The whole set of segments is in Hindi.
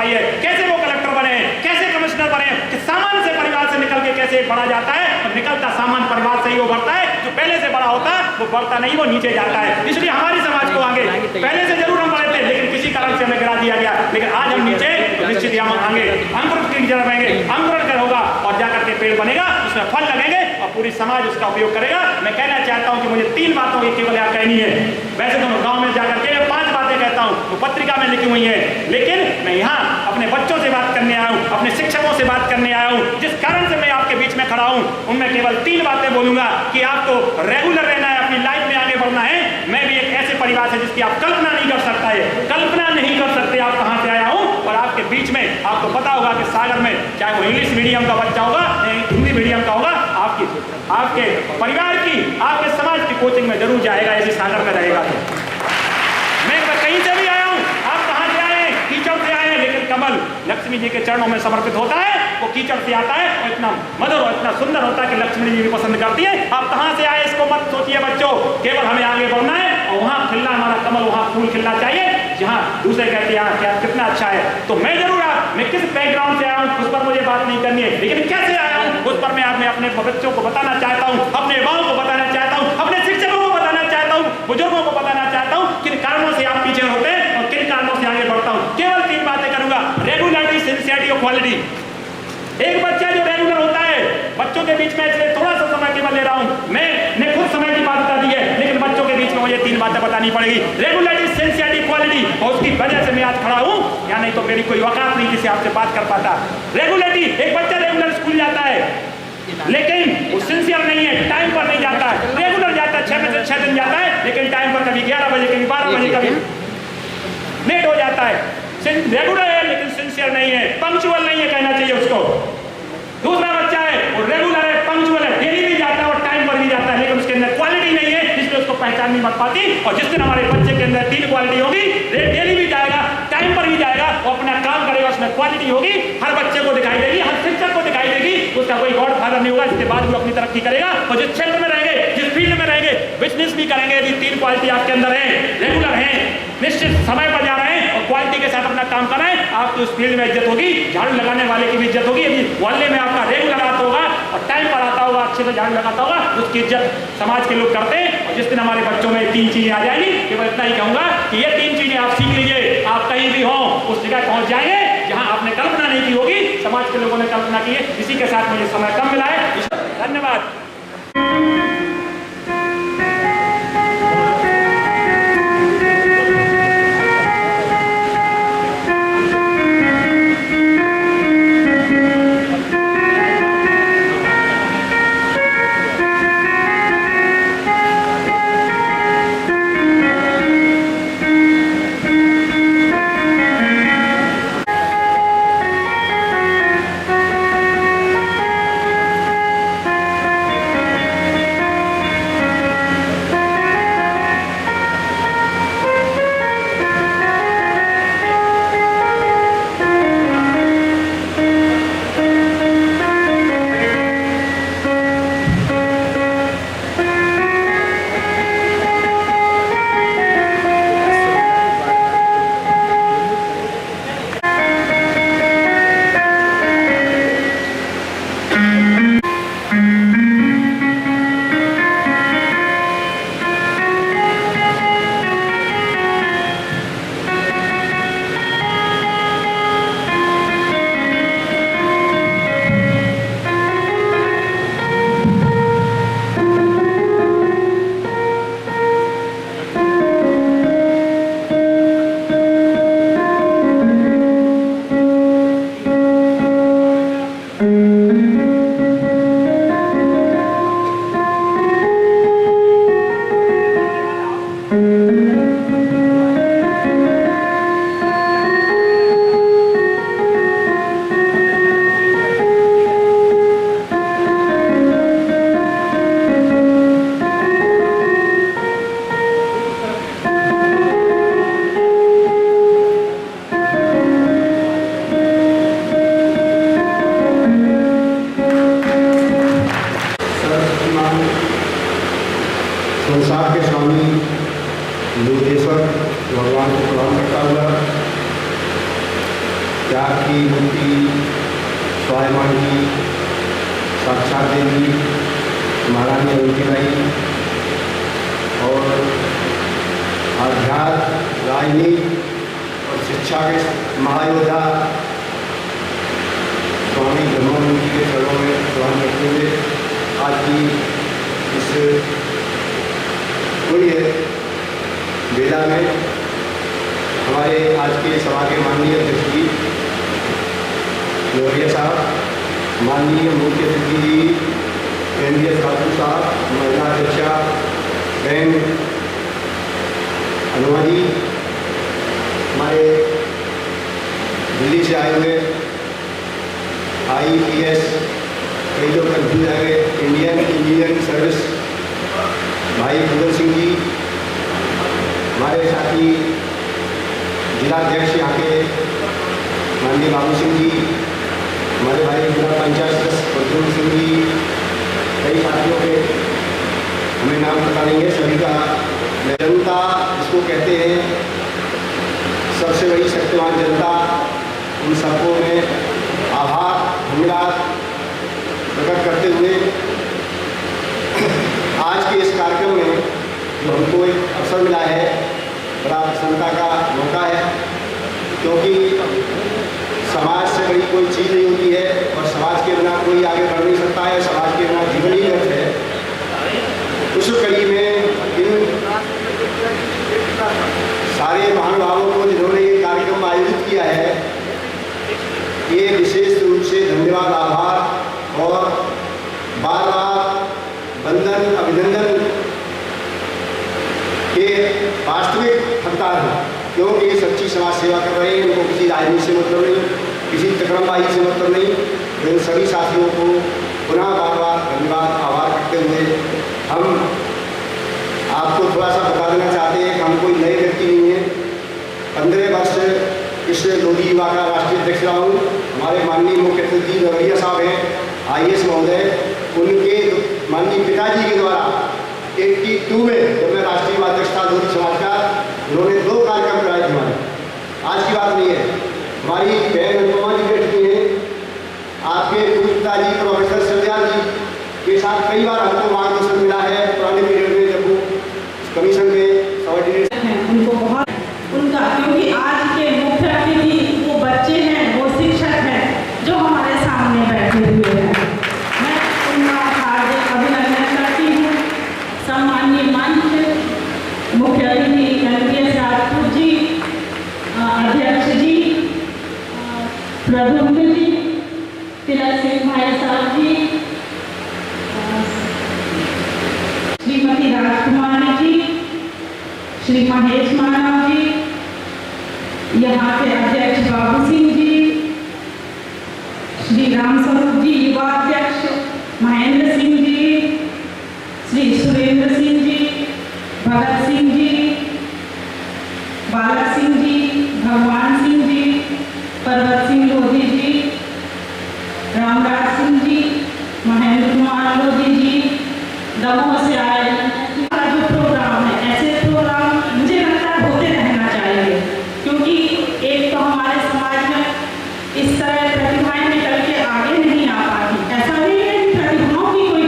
भाई है, कैसे वो कलेक्टर बने, कैसे कमिश्नर बने, कि सामान्य से परिवार से निकल के कैसे बड़ा जाता है, और निकलता सामान्य परिवार से ही वो बढ़ता है। जो पहले से बड़ा होता है वो बढ़ता नहीं, वो नीचे जाता है। इसलिए हमारी समाज को आगे पहले से जरूर हम बढ़े थे, लेकिन किसी कारण से हमें गिरा दिया गया, लेकिन आज हम नीचे तो निश्चित ही हम आगे अंकुरण की जगह रहेंगे, अंकुरण कर होगा और जाकर के पेड़ बनेगा, उसमें फल लगेंगे और पूरी समाज उसका उपयोग करेगा। मैं कहना चाहता हूं कि मुझे 3 बातों की केवल यहाँ कहनी है। वैसे तो मैं गांव में जाकर के 5 बातें कहता हूं, वो पत्रिका में लिखी हुई है, लेकिन मैं यहाँ अपने बच्चों से बात करने आया हूं, अपने शिक्षकों से बात करने आया हूं, जिस कारण से मैं आपके बीच में खड़ा हूं, उनमें केवल 3 बातें बोलूंगा कि आपको रेगुलर रहना है, अपनी लाइफ में आगे बढ़ना है। मैं भी एक ऐसे परिवार से जिसकी आप कल्पना नहीं कर सकता है, कल्पना नहीं कर सकते आप कहां से आया हूं, और आपके बीच में आपको पता होगा कि सागर में चाहे वो इंग्लिश मीडियम का बच्चा होगा या हिंदी मीडियम का होगा, आपके परिवार की, आपके समाज की कोचिंग में जरूर जाएगा, ऐसे सागर में रहेगा। तो मैं कहीं से भी आया हूं, आप कहां से आए हैं, कीचड़ से आए हैं, लेकिन कमल लक्ष्मी जी के चरणों में समर्पित होता है, वो कीचड़ से आता है और इतना मधुर और इतना सुंदर होता है कि लक्ष्मी जी भी पसंद करती है। आप कहां से आए इसको मत सोचिए बच्चों, केवल हमें आगे बढ़ना है और वहां खिलना, हमारा कमल वहां फूल खिलना चाहिए जहां दूसरे कहते हैं क्या कितना अच्छा है। तो मैं जरूर मैं किस बैकग्राउंड से आया हूं उस पर मुझे बात नहीं करनी है, लेकिन कैसे आया हूं उस पर मैं अपने बच्चों को बताना चाहता हूं, अपने माओ को बताना चाहता हूं, अपने शिक्षकों को बताना चाहता हूं, बुजुर्गों को बताना चाहता हूं किन कारणों से आप पीछे होते हैं और किन कारणों से आगे बढ़ता हूं। केवल 3 बातें करूंगा, रेगुलरिटी, सिंसियरिटी और क्वालिटी। एक बच्चा जो रेगुलर होता है, बच्चों के बीच में इसलिए थोड़ा सा समय केवल ले रहा हूं, मैंने खुद समय की बात बता दी है, लेकिन बच्चों के बीच में मुझे 3 बातें बतानी पड़ेगी, रेगुलरिटी, सिंसियरिटी, क्वालिटी, और उसकी वजह से मैं आज खड़ा हूं, या नहीं तो मेरी कोई औकात नहीं जिससे आपसे बात कर पाता। रेगुलरिटी, एक बच्चा रेगुलर स्कूल जाता है, लेकिन वो सिंसियर नहीं है, टाइम पर नहीं जाता है, रेगुलर जाता है, 6 से 6 दिन जाता है, लेकिन टाइम पर कभी 11 बजे, कभी 12 बजे, कभी लेट हो जाता है। रेगुलर है लेकिन सिंसियर नहीं है, पंक्चुअल नहीं है कहना चाहिए उसको। दूसरा बच्चा है वो रेगुलर है, पंक्चुअल है, डेली भी जाता है और टाइम पर भी जाता है, लेकिन उसके अंदर क्वालिटी नहीं है, इसलिए उसको पहचान नहीं बन पाती। और जिस दिन हमारे बच्चे के अंदर 3 क्वालिटी होगी, डेली भी जाएगा, टाइम पर भी जाएगा, वो अपना काम करेगा, उसमें क्वालिटी होगी, हर बच्चे को दिखाई देगी, हर शिक्षक को दिखाई देगी, उसका कोई गॉड फादर नहीं होगा, इसके बाद वो अपनी तरक्की करेगा। और जिस क्षेत्र में रहेंगे, जिस फील्ड में रहेंगे, बिजनेस भी करेंगे, यदि 3 क्वालिटी आपके अंदर है, रेगुलर है, निश्चित समय पर जा रहे हैं और क्वालिटी के साथ अपना काम कर रहे हैं, आपकी उस फील्ड में इज्जत होगी, झाड़ू लगाने वाले की भी इज्जत होगी। यदि मोहल्ले में आपका रेगुलर आता होगा और टाइम पर आता होगा, अच्छे से झाड़ू लगाता होगा, उसकी इज्जत समाज के लोग करते हैं। और जिस दिन हमारे बच्चों में 3 चीजें आ जाएंगी, केवल इतना ही कहूंगा कि ये 3 चीजें आप सीख लीजिए, आप कहीं भी हो उस जगह पहुंच जाएंगे जहां आपने कल्पना नहीं की होगी, समाज के लोगों ने कल्पना की है। इसी के साथ मुझे समय कम मिला है, धन्यवाद। त्याग की मूर्ति स्वाभिमान की साक्षात देवी महारानी अवंतीबाई और आध्यात्म, राजनीति और शिक्षा के महायोद्धा स्वामी धर्मानंद जी के चरणों में प्रणाम करते हुए आज की इस पुण्य बेला में हमारे आज के सभा के माननीय अध्यक्ष जी लोहिया साहब, माननीय मुख्य अतिथि जी केंद्रीय ठाकुर साहब, महिला अध्यक्षा बहन अनुमा जी, हमारे दिल्ली से आए हुए IPS कई लोग कंफ्यूज है इंडियन इंजीनियरिंग सर्विस भाई कुंदन सिंह जी, हमारे साथी जिलाध्यक्ष यहाँ के माननीय बाबू सिंह जी, हमारे भाई जिला पंचायत सदस्य प्रद्युम्न सिंह जी, कई साथियों के हमें नाम बता देंगे सभी का। जनता जिसको कहते हैं सबसे बड़ी शक्तिवान जनता, उन सबको मैं आभार धन्यवाद प्रकट करते हुए आज के इस कार्यक्रम में जो हमको एक अवसर मिला है, बड़ा प्रसन्नता का मौका है, क्योंकि समाज से बड़ी कोई चीज़ नहीं होती है और समाज के बिना कोई आगे बढ़ नहीं सकता है, समाज के बिना जीवन ही व्यर्थ है। उस कड़ी में इन सारे महानुभावों को जिन्होंने ये कार्यक्रम आयोजित किया है, ये विशेष रूप से धन्यवाद, आभार और बार बार वंदन अभिनंदन के वास्तविक हकदार हैं, क्योंकि ये सच्ची समाज सेवा कर रहे हैं। इनको किसी राजनीति से मतलब नहीं, किसी तकरमबाजी से मतलब नहीं। तो इन सभी साथियों को पुनः बार बार धन्यवाद आभार करते हुए हम आपको थोड़ा सा बता देना चाहते हैं कि हम कोई नए व्यक्ति नहीं हैं। 15 वर्ष इस लोधी युवा का राष्ट्रीय अध्यक्ष रहा हूँ। हमारे माननीय मुख्य अतिथि लोहिया साहब हैं, IAS महोदय, उनके माननीय पिताजी के द्वारा 82 में जब मैं राष्ट्रीय उपाध्यक्ष था लोधी समाज का, उन्होंने 2 कार्यक्रम कराए थे हमारे। आज की बात नहीं है। हमारी बहन अनुपमा जी बैठती हैं, आपके पूर्व पिताजी प्रोफेसर सरदार जी के साथ कई बार हमको मार्गदर्शन मिला है पुराने पीरियड में, जब वो कमीशन में सबॉर्डिनेट हैं। उनको बहुत उनका, क्योंकि आज के मुख्य अतिथि वो बच्चे हैं, वो शिक्षक हैं जो हमारे सामने बैठे हुए हैं। मैं उनका हार्दिक अभिनंदन करती हूँ। सम्माननीय मंच मुख्य अतिथि केंद्रीय ठाकुर जी, अध्यक्ष जी प्रद्युम्न जी, तिलक सिंह भाई साहब जी, श्रीमती राजकुमारी जी, श्री महेश मानव जी, यहाँ के अध्यक्ष बाबू सिंह जी, श्री राम स्वरूप जी युवा अध्यक्ष महेंद्र सिंह जी, श्री सुरेंद्र सिंह जी, भगत सिंह जी, बालक सिंह जी, भगवान सिंह जी, पर्वत सिंह लोधी जी, रामराज सिंह जी, महेंद्र कुमार लोधी जी, दमोह से आए। जो प्रोग्राम है, ऐसे प्रोग्राम मुझे लगता है होते रहना चाहिए, क्योंकि एक तो हमारे समाज में इस तरह प्रतिभाएं निकल के आगे नहीं आ पाती। ऐसा नहीं है कि प्रतिभाओं की कोई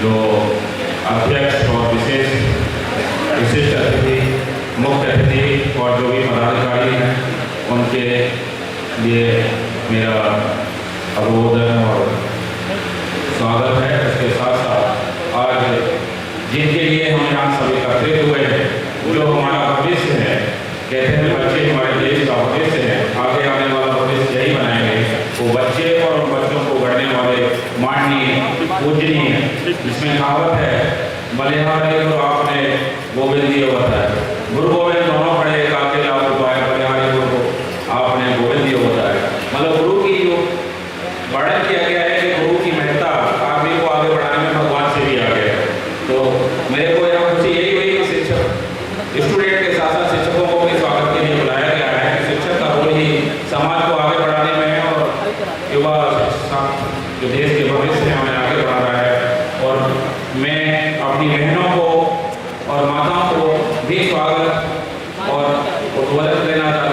जो अध्यक्ष और विशिष्ट अतिथि, मुख्य अतिथि और जो भी पदाधिकारी हैं, उनके लिए मेरा अभिवादन और स्वागत है। इसके साथ साथ आज जिनके लिए हम यहाँ सभी एकत्रित हुए हैं, जो हमारा भविष्य है, कहते हैं बच्चे हमारे देश का भविष्य है, आगे आने वाला भविष्य यही बनाएंगे, वो बच्चे और उन बच्चों को गढ़ने वाले माननीय पूजनीय, जिसमें कहावत है बलिहारी गुरु आपने गोविंद दियो होता है, गुरु गोविंद दोनों पढ़े काके लाभ उपाय, बलिहारी गुरु को आपने गोविंद दियो होता है। मतलब गुरु की जो वर्णन किया गया है कि गुरु की महत्ता आदमी को आगे बढ़ाने में भगवान से भी आगे है। तो मेरे को यहाँ खुशी यही हुई कि शिक्षक स्टूडेंट के साथ साथ शिक्षकों को भी स्वागत के लिए बुलाया गया है कि शिक्षक का रोल ही समाज को आगे बढ़ाने में है और युवा जो देश के भविष्य है हमें आगे बढ़ा रहा है। और मैं अपनी बहनों को और माताओं को भी स्वागत और उद्बोधन देना चाहता